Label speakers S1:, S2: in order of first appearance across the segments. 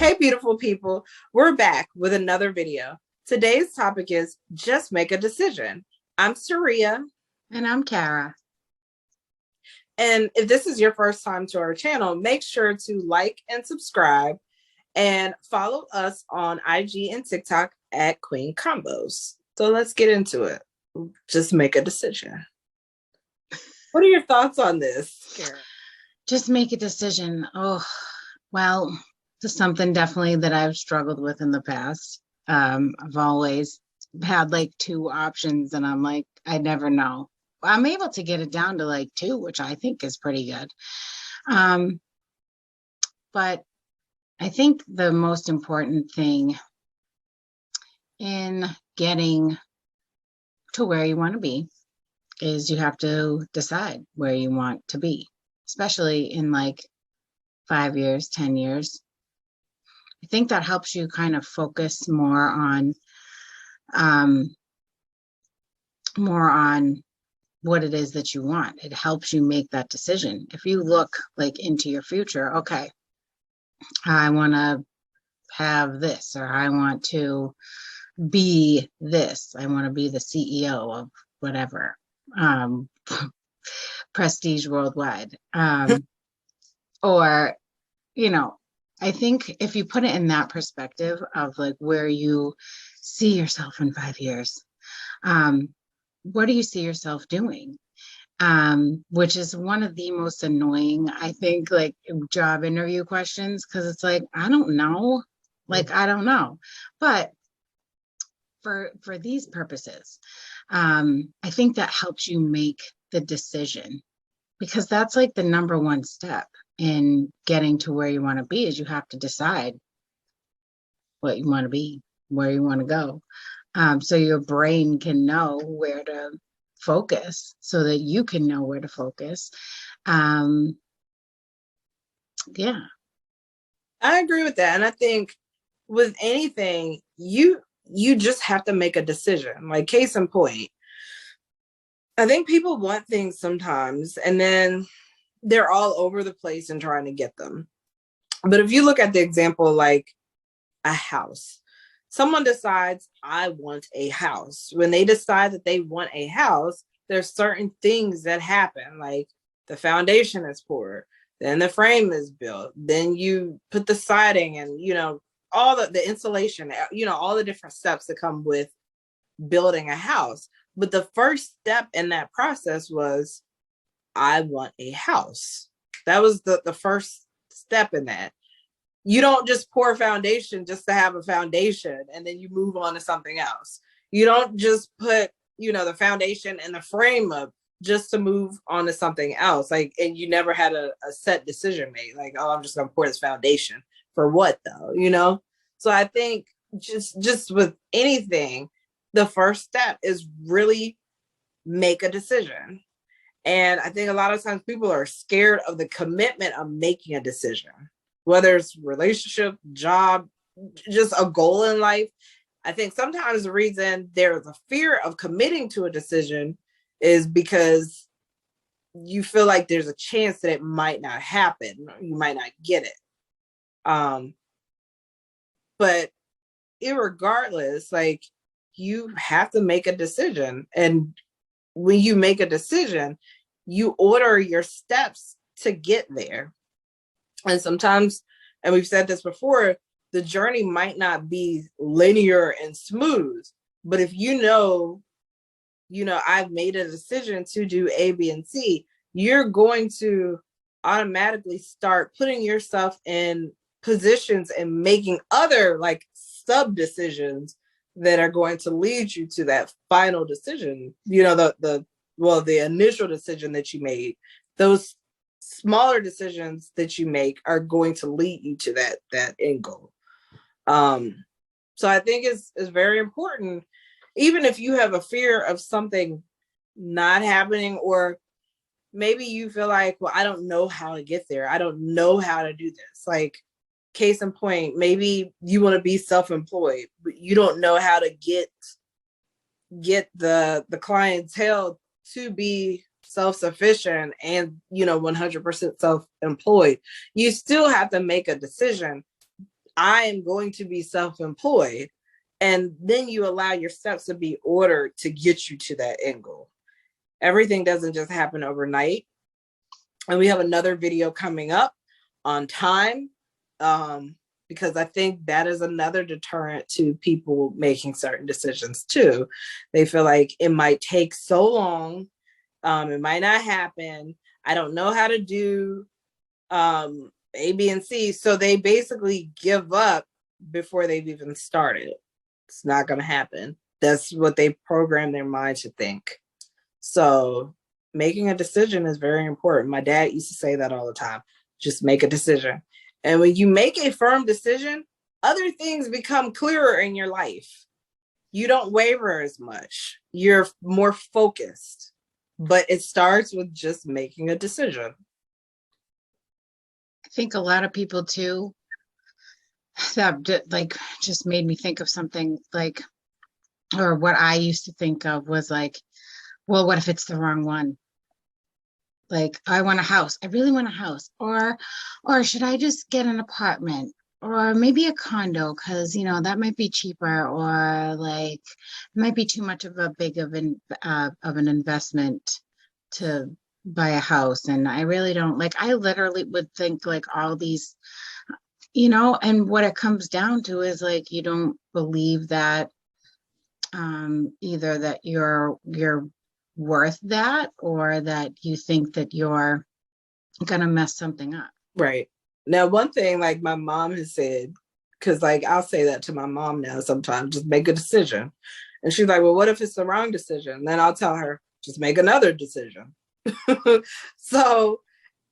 S1: Hey, beautiful people. We're back with another video. Today's topic is just make a decision. I'm Saria.
S2: And I'm Kara.
S1: And if this is your first time to our channel, make sure to like and subscribe and follow us on IG and TikTok at QueenConvos. So let's get into it. Just make a decision. What are your thoughts on this, Kara?
S2: Just make a decision. Oh, well, this is something definitely that I've struggled with in the past. I've always had like two options and I'm like, I never know. I'm able to get it down to like two, which I think is pretty good. But I think the most important thing in getting to where you want to be is you have to decide where you want to be, especially in like 5 years, 10 years. I think that helps you kind of focus more on what it is that you want. It helps you make that decision. If you look like into your future, okay, I want to have this, or I want to be this. I want to be the CEO of whatever, prestige worldwide. Or, I think if you put it in that perspective of like where you see yourself in 5 years, what do you see yourself doing? Which is one of the most annoying, I think, like job interview questions, because it's like, I don't know. Like, I don't know. But for these purposes, I think that helps you make the decision, because that's like the number one step in getting to where you want to be, is you have to decide what you want to be, where you want to go. So your brain can know where to focus, so that you can know where to focus. Yeah.
S1: I agree with that. And I think with anything, you just have to make a decision. Like, case in point, I think people want things sometimes and then they're all over the place in trying to get them. But if you look at the example, like a house, someone decides, I want a house. When they decide that they want a house, there's certain things that happen, like the foundation is poured, then the frame is built, then you put the siding and, all the insulation, all the different steps that come with building a house. But the first step in that process was, I want a house. That was the first step in that. You don't just pour a foundation just to have a foundation and then you move on to something else. You don't just put, the foundation and the frame up just to move on to something else. Like, and you never had a set decision made. Like, oh, I'm just going to pour this foundation for what though, So I think just with anything, the first step is really make a decision. And I think a lot of times people are scared of the commitment of making a decision, whether it's relationship, job, just a goal in life. I think sometimes the reason there's a fear of committing to a decision is because you feel like there's a chance that it might not happen, or you might not get it. But irregardless, like, you have to make a decision. And when you make a decision, you order your steps to get there. And sometimes, and we've said this before, the journey might not be linear and smooth, but if I've made a decision to do A, B, and C, you're going to automatically start putting yourself in positions and making other like sub decisions that are going to lead you to that final decision. The initial decision that you made, those smaller decisions that you make are going to lead you to that end goal. So I think it's very important, even if you have a fear of something not happening, or maybe you feel like, well, I don't know how to get there. I don't know how to do this. Like, case in point, maybe you want to be self-employed, but you don't know how to get the clientele to be self-sufficient and 100% self-employed. You still have to make a decision. I am going to be self-employed. And then you allow your steps to be ordered to get you to that end goal. Everything doesn't just happen overnight. And we have another video coming up on time, because I think that is another deterrent to people making certain decisions too. They feel like it might take so long, it might not happen. I don't know how to do A, B, and C. So they basically give up before they've even started. It's not going to happen. That's what they program their mind to think. So making a decision is very important. My dad used to say that all the time. Just make a decision. And when you make a firm decision, other things become clearer in your life. You don't waver as much. You're more focused. But it starts with just making a decision.
S2: I think a lot of people too, that like just made me think of something like, or what I used to think of was like, well, what if it's the wrong one? Like, I want a house. I really want a house. Or should I just get an apartment? Or maybe a condo, because that might be cheaper, or like it might be too much of a big of an investment to buy a house. And I really don't like, I literally would think like all these, and what it comes down to is like you don't believe that either that you're worth that, or that you think that you're gonna mess something up.
S1: Right. Now, one thing like my mom has said, because like I'll say that to my mom now sometimes, just make a decision. And she's like, well, what if it's the wrong decision? Then I'll tell her, just make another decision. So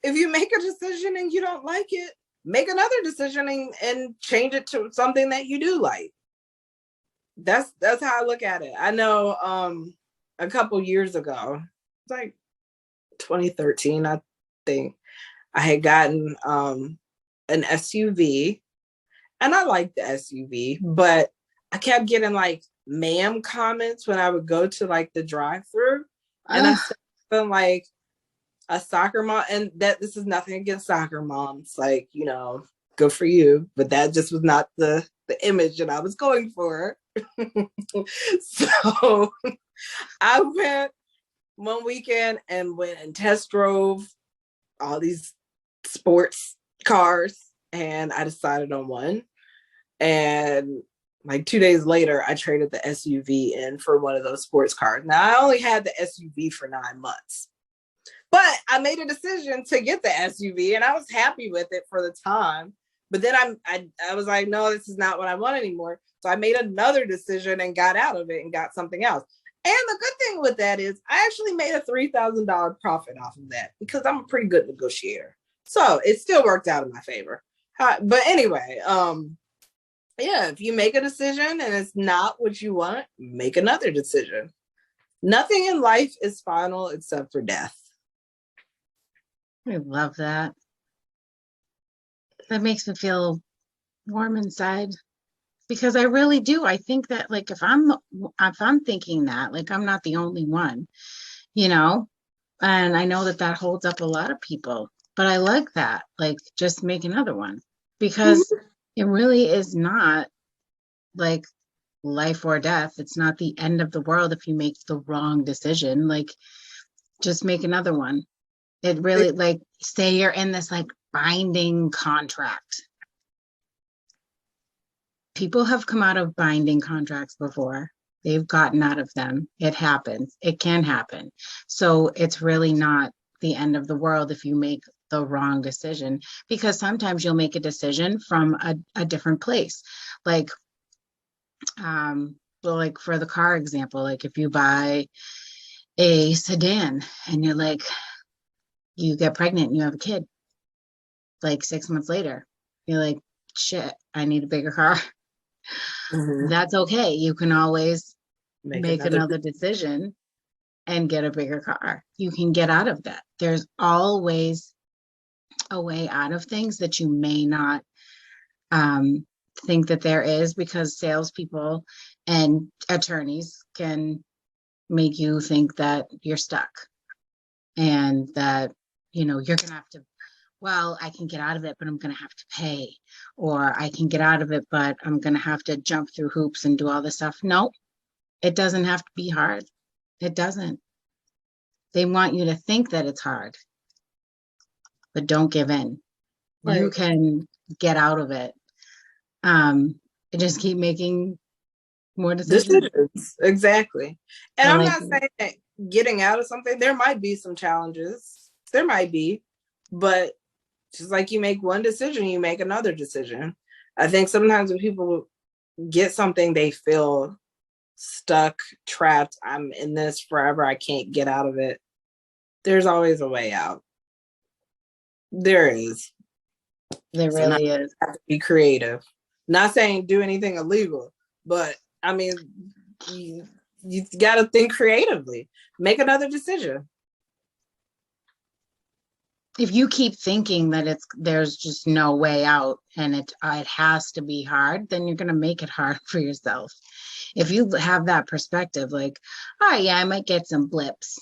S1: if you make a decision and you don't like it, make another decision and change it to something that you do like. That's how I look at it. I know a couple years ago, like 2013, I think, I had gotten an SUV, and I liked the SUV, but I kept getting like ma'am comments when I would go to like the drive-through, and I started feeling like a soccer mom. And that this is nothing against soccer moms, like good for you, but that just was not the image that I was going for. So I went one weekend and went and test drove all these sports cars, and I decided on one. And like 2 days later, I traded the SUV in for one of those sports cars. Now, I only had the SUV for 9 months, but I made a decision to get the SUV, and I was happy with it for the time. But then I was like, no, this is not what I want anymore. So I made another decision and got out of it and got something else. And the good thing with that is I actually made a $3,000 profit off of that, because I'm a pretty good negotiator. So it still worked out in my favor. But anyway, yeah, if you make a decision and it's not what you want, make another decision. Nothing in life is final except for death.
S2: I love that. That makes me feel warm inside, because I really do. I think that like if I'm thinking that, like I'm not the only one, and I know that holds up a lot of people, but I like that, like just make another one, because it really is not like life or death. It's not the end of the world if you make the wrong decision. Like just make another one. It really, like, say you're in this like binding contract. People have come out of binding contracts before. They've gotten out of them. It happens. It can happen. So it's really not the end of the world if you make the wrong decision, because sometimes you'll make a decision from a different place. Like, well, like for the car example, like if you buy a sedan and you're like, you get pregnant and you have a kid, like 6 months later, you're like, shit, I need a bigger car. Mm-hmm. That's okay. You can always make another decision and get a bigger car. You can get out of that. There's always a way out of things that you may not think that there is, because salespeople and attorneys can make you think that you're stuck and that, you're going to have to well, I can get out of it, but I'm going to have to pay, or I can get out of it, but I'm going to have to jump through hoops and do all this stuff. No, it doesn't have to be hard. It doesn't. They want you to think that it's hard, but don't give in. You
S1: Right.
S2: can get out of it. And just keep making more decisions.
S1: Decisions. Exactly. And
S2: I
S1: I'm
S2: like
S1: not
S2: it.
S1: saying that getting out of something, there might be some challenges. There might be, but just like you make one decision, you make another decision. I think sometimes when people get something, they feel stuck, trapped. I'm in this forever. I can't get out of it. There's always a way out. There is.
S2: There
S1: Sometimes
S2: really is.
S1: you have to be creative. Not saying do anything illegal, but I mean, you got to think creatively. Make another decision.
S2: If you keep thinking that there's just no way out and it has to be hard, then you're going to make it hard for yourself. If you have that perspective, like, oh yeah, I might get some blips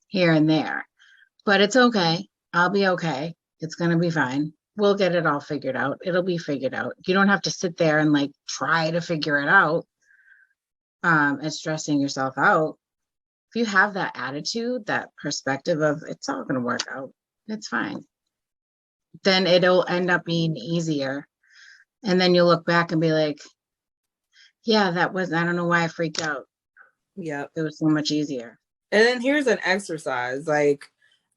S2: here and there, but it's okay. I'll be okay. It's going to be fine. We'll get it all figured out. It'll be figured out. You don't have to sit there and like try to figure it out, and stressing yourself out. If you have that attitude, that perspective of it's all going to work out, it's fine, then it'll end up being easier. And then you'll look back and be like, yeah, I don't know why I freaked out.
S1: Yeah.
S2: It was so much easier.
S1: And then here's an exercise. Like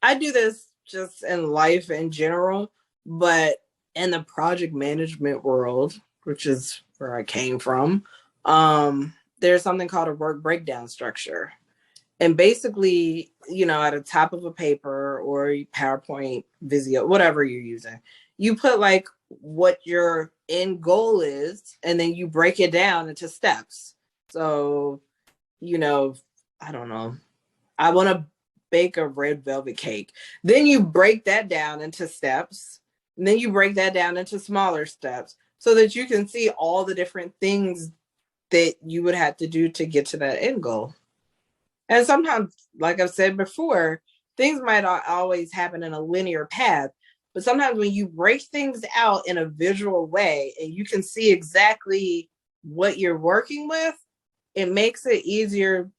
S1: I do this just in life in general, but in the project management world, which is where I came from, there's something called a work breakdown structure. And basically, at the top of a paper or PowerPoint, Visio, whatever you're using, you put like what your end goal is, and then you break it down into steps. So, I don't know, I want to bake a red velvet cake. Then you break that down into steps. And then you break that down into smaller steps so that you can see all the different things that you would have to do to get to that end goal. And sometimes, like I've said before, things might not always happen in a linear path, but sometimes when you break things out in a visual way and you can see exactly what you're working with, it makes it easier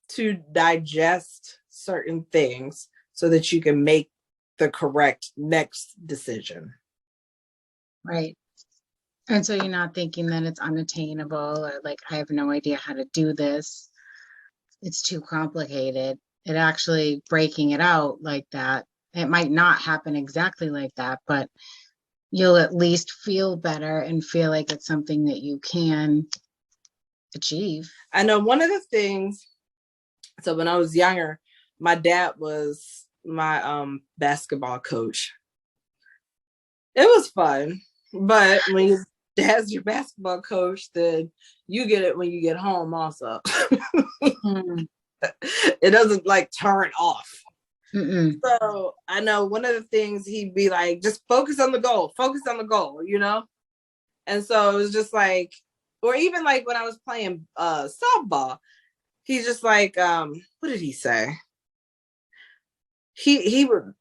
S1: to digest certain things so that you can make the correct next decision.
S2: Right. And so you're not thinking that it's unattainable or like, I have no idea how to do this. It's too complicated. It actually breaking it out like that. It might not happen exactly like that, but you'll at least feel better and feel like it's something that you can achieve.
S1: I know one of the things, so when I was younger, my dad was my basketball coach. It was fun, but when your dad's your basketball coach, then you get it when you get home also. It doesn't like turn off.
S2: Mm-mm.
S1: So I know one of the things he'd be like, just focus on the goal, And so it was just like, or even like when I was playing softball, he's just like, what did he say? He would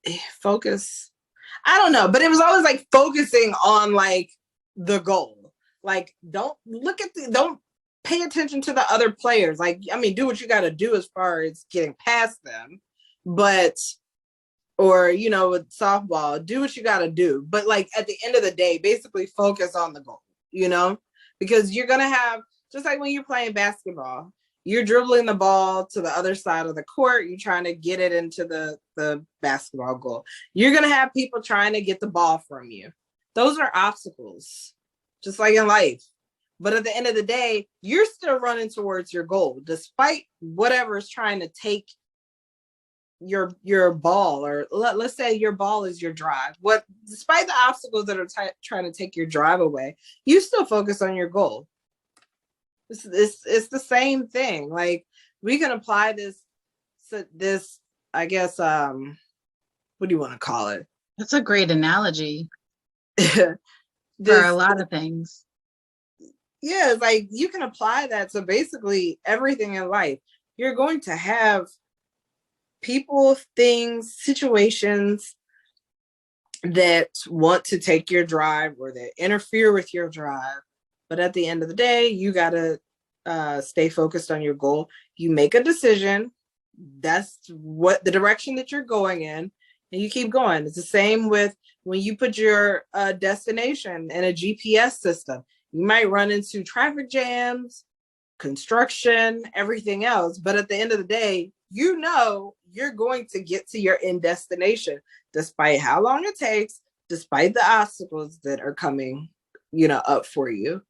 S1: focus. I don't know, but it was always like focusing on like the goal. Like don't pay attention to the other players. Like, I mean, do what you got to do as far as getting past them, but or with softball, do what you got to do. But like at the end of the day, basically focus on the goal. Because you're gonna have, just like when you're playing basketball, you're dribbling the ball to the other side of the court. You're trying to get it into the basketball goal. You're going to have people trying to get the ball from you. Those are obstacles, just like in life. But at the end of the day, you're still running towards your goal, despite whatever is trying to take your ball, or let's say your ball is your drive. Despite the obstacles that are trying to take your drive away, you still focus on your goal. It's the same thing. Like we can apply this, I guess, what do you want to call it?
S2: That's a great analogy for a lot of things.
S1: Yeah, it's like you can apply that to basically everything in life. You're going to have people, things, situations that want to take your drive or that interfere with your drive. But at the end of the day, you got to stay focused on your goal. You make a decision. That's what the direction that you're going in, and you keep going. It's the same with when you put your destination in a GPS system. You might run into traffic jams, construction, everything else. But at the end of the day, you know you're going to get to your end destination, despite how long it takes, despite the obstacles that are coming, up for you.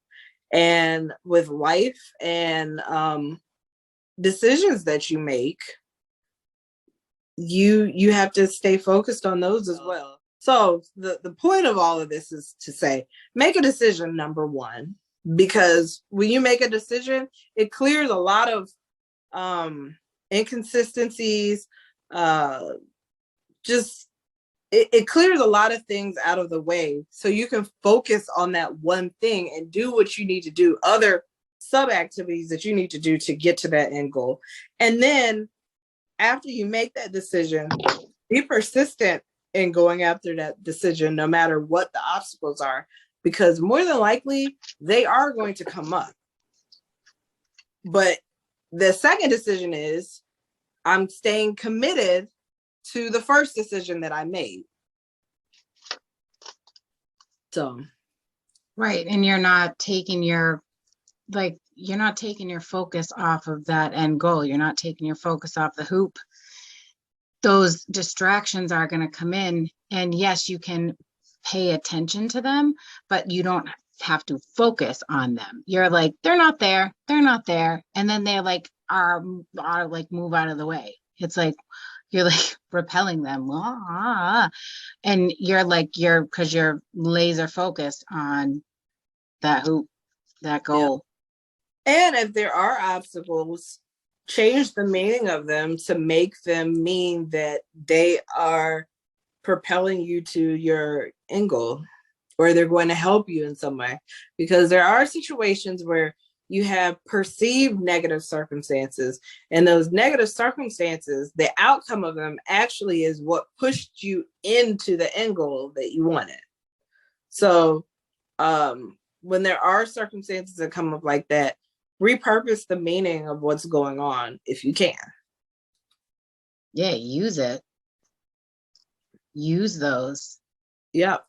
S1: And with life and decisions that you make, you have to stay focused on those as well. So the point of all of this is to say, make a decision, number one, because when you make a decision, it clears a lot of inconsistencies, it clears a lot of things out of the way, so you can focus on that one thing and do what you need to do, other sub activities that you need to do to get to that end goal. And then after you make that decision, be persistent in going after that decision, no matter what the obstacles are, because more than likely they are going to come up. But the second decision is, I'm staying committed to the first decision that I made. So,
S2: right. And you're not taking your focus off of that end goal. You're not taking your focus off the hoop. Those distractions are going to come in, and yes, you can pay attention to them, but you don't have to focus on them. You're like, they're not there. And then they are move out of the way. It's like, you're like repelling them. And because you're laser focused on that hoop, that goal.
S1: Yeah. And if there are obstacles, change the meaning of them to make them mean that they are propelling you to your end goal, or they're going to help you in some way. Because there are situations where you have perceived negative circumstances, and those negative circumstances, the outcome of them actually is what pushed you into the end goal that you wanted. So when there are circumstances that come up like that, repurpose the meaning of what's going on if you can.
S2: Yeah, use it. Use those.
S1: Yep.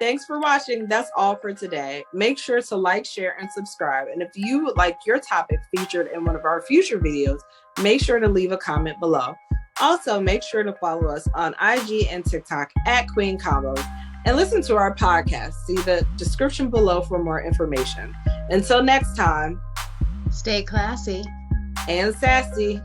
S1: Thanks for watching. That's all for today. Make sure to like, share, and subscribe. And if you would like your topic featured in one of our future videos, make sure to leave a comment below. Also, make sure to follow us on IG and TikTok at QueenConvos, and listen to our podcast. See the description below for more information. Until next time,
S2: stay classy
S1: and sassy.